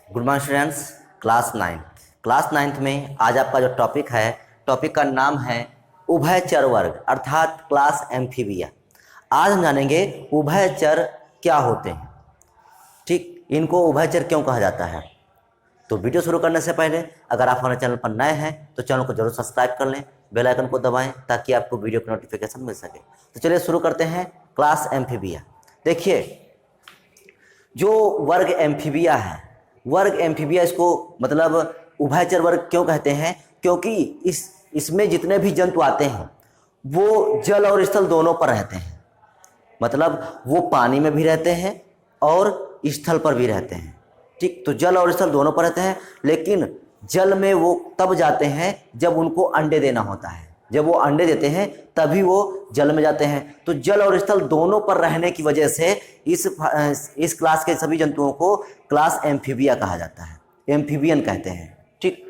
Good morning students. Class ninth में आज आपका जो टॉपिक है, टॉपिक का नाम है उभयचर वर्ग अर्थात क्लास एम्फीबिया। आज हम जानेंगे उभयचर क्या होते हैं, ठीक, इनको उभयचर क्यों कहा जाता है। तो वीडियो शुरू करने से पहले अगर आप हमारे चैनल पर नए हैं तो चैनल को जरूर सब्सक्राइब कर लें, बेल आइकन को दबाएं ताकि आपको वीडियो की नोटिफिकेशन मिल सके। तो चलिए शुरू करते हैं क्लास एम्फीबिया। देखिए, जो वर्ग एम्फीबिया है, वर्ग एम्फीबिया, इसको मतलब उभयचर वर्ग क्यों कहते हैं, क्योंकि इसमें जितने भी जंतु आते हैं वो जल और स्थल दोनों पर रहते हैं। मतलब वो पानी में भी रहते हैं और स्थल पर भी रहते हैं, ठीक। तो जल और स्थल दोनों पर रहते हैं, लेकिन जल में वो तब जाते हैं जब उनको अंडे देना होता है। जब वो अंडे देते हैं तभी वो जल में जाते हैं। तो जल और स्थल दोनों पर रहने की वजह से इस क्लास के सभी जंतुओं को क्लास एम्फीबिया कहा जाता है, एम्फीबियन कहते हैं, ठीक।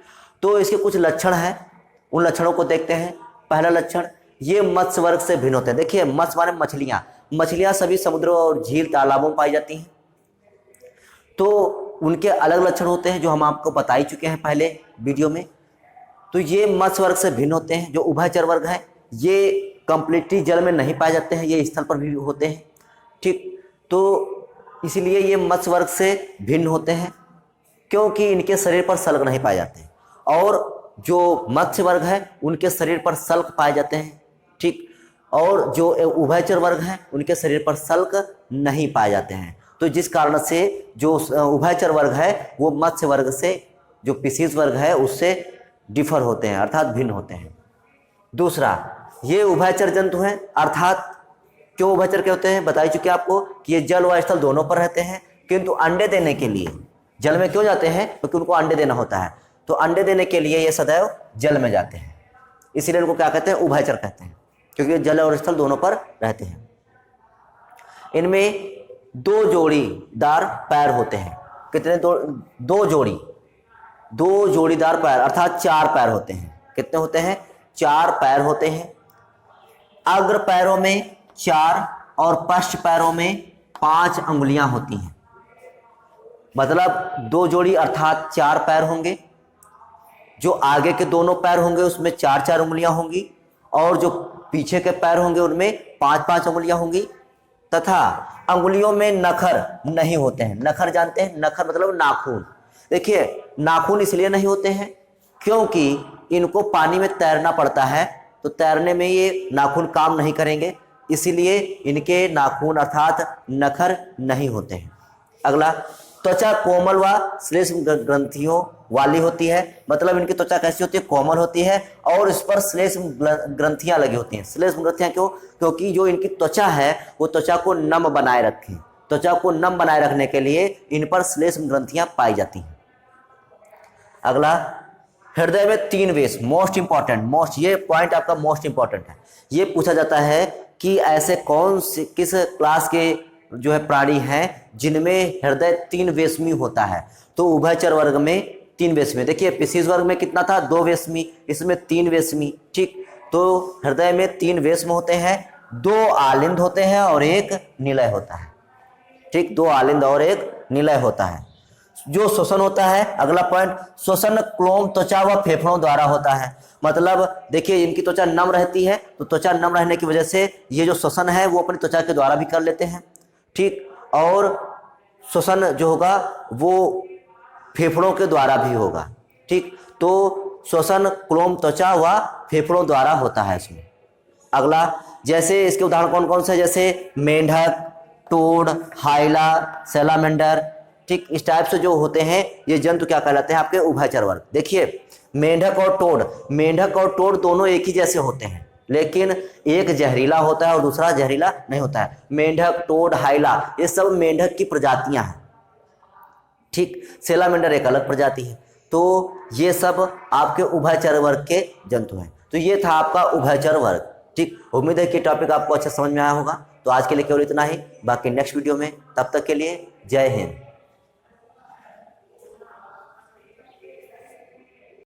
तो इसके कुछ लक्षण हैं, उन लक्षणों को देखते हैं। पहला लक्षण, ये मत्स्य वर्ग से भिन्न होते हैं। देखिए, मत्स्य माने मछलियाँ सभी समुद्रों और झील तालाबों में पाई जाती हैं, तो उनके अलग लक्षण होते हैं जो हम आपको बता ही चुके हैं पहले वीडियो में। तो ये मत्स्य वर्ग से भिन्न होते हैं। जो उभयचर वर्ग है ये कंप्लीटली जल में नहीं पाए जाते हैं, ये स्थल पर भी होते हैं, ठीक। तो इसलिए ये मत्स्य वर्ग से भिन्न होते हैं क्योंकि इनके शरीर पर सल्क नहीं पाए जाते, और जो मत्स्य वर्ग है उनके शरीर पर सल्क पाए जाते हैं, ठीक। और जो उभयचर वर्ग हैं उनके शरीर पर सल्क नहीं पाए जाते हैं। तो जिस कारण से जो उभयचर वर्ग है वो मत्स्य वर्ग से, जो पिसीज वर्ग है, उससे डिफर होते हैं अर्थात भिन्न होते हैं। दूसरा, ये उभयचर जंतु हैं, अर्थात क्यों उभयचर के होते हैं बता ही चुके आपको कि ये जल व स्थल दोनों पर रहते हैं, किंतु अंडे देने के लिए जल में क्यों जाते हैं, क्योंकि उनको अंडे देना होता है। तो अंडे देने के लिए ये सदैव जल में जाते हैं, इसीलिए उनको क्या कहते हैं, उभयचर कहते हैं, क्योंकि जल और स्थल दोनों पर रहते हैं। इनमें दो जोड़ीदार पैर होते हैं। कितने? दो जोड़ीदार पैर अर्थात 4 पैर होते हैं। कितने होते हैं? 4 पैर होते हैं। अग्र पैरों में 4 और पश्च पैरों में 5 अंगुलियां होती हैं। मतलब 2 जोड़ी अर्थात 4 पैर होंगे। जो आगे के दोनों पैर होंगे उसमें 4-4 उंगलियां होंगी, और जो पीछे के पैर होंगे उनमें 5-5 उंगलियां होंगी। तथा अंगुलियों में नखर नहीं होते हैं। नखर जानते हैं? नखर मतलब नाखून। देखिए, नाखून इसलिए नहीं होते हैं क्योंकि इनको पानी में तैरना पड़ता है, तो तैरने में ये नाखून काम नहीं करेंगे, इसीलिए इनके नाखून अर्थात नखर नहीं होते हैं। अगला, त्वचा कोमल व श्लेष्म ग्रंथियों वाली होती है। मतलब इनकी त्वचा कैसी होती है? कोमल होती है, और इस पर श्लेष्म ग्रंथियां लगी होती हैं। श्लेष्म ग्रंथियां क्यों? क्योंकि जो इनकी त्वचा है वो त्वचा को नम बनाए रखें। त्वचा को नम बनाए रखने के लिए इन पर श्लेष्म ग्रंथियां पाई जाती हैं। अगला, हृदय में 3 वेश। मोस्ट इंपॉर्टेंट, ये पॉइंट आपका मोस्ट इंपॉर्टेंट है। ये पूछा जाता है कि ऐसे कौन से किस क्लास के जो है प्राणी हैं जिनमें हृदय 3 वेशमी होता है। तो उभयचर वर्ग में 3 वेशमी। देखिए, पिसीज वर्ग में कितना था? 2 वेशमी, इसमें 3 वेशमी, ठीक। तो हृदय में 3 वेशम होते हैं, 2 आलिंद होते हैं और 1 निलय होता है, ठीक। 2 आलिंद और 1 निलय होता है। जो श्वसन होता है, अगला पॉइंट, श्वसन क्लोम त्वचा व फेफड़ों द्वारा होता है। मतलब देखिए, इनकी त्वचा नम रहती है, तो त्वचा नम रहने की वजह से ये जो श्वसन है वो अपनी त्वचा के द्वारा भी कर लेते हैं, ठीक। और श्वसन जो होगा वो फेफड़ों के द्वारा भी होगा, ठीक। तो श्वसन क्लोम त्वचा व फेफड़ों द्वारा होता है इसमें। अगला, जैसे इसके उदाहरण कौन कौन से, जैसे मेंढक, टोड, हाइला, सैलामेंडर, ठीक। इस टाइप से जो होते हैं ये जंतु क्या कहलाते हैं? आपके उभयचर वर्ग। देखिए, मेंढक और टोड दोनों एक ही जैसे होते हैं, लेकिन एक जहरीला होता है और दूसरा जहरीला नहीं होता है। मेंढक, टोड, हाइला, ये सब मेंढक की प्रजातियां हैं, ठीक। सैलामेंडर एक अलग प्रजाति है। तो ये सब आपके उभयचर वर्ग के जंतु हैं। तो ये था आपका उभयचर वर्ग, ठीक। उम्मीद है कि टॉपिक आपको अच्छा समझ में आया होगा। तो आज के लिए केवल इतना ही, बाकी नेक्स्ट वीडियो में। तब तक के लिए जय हिंद।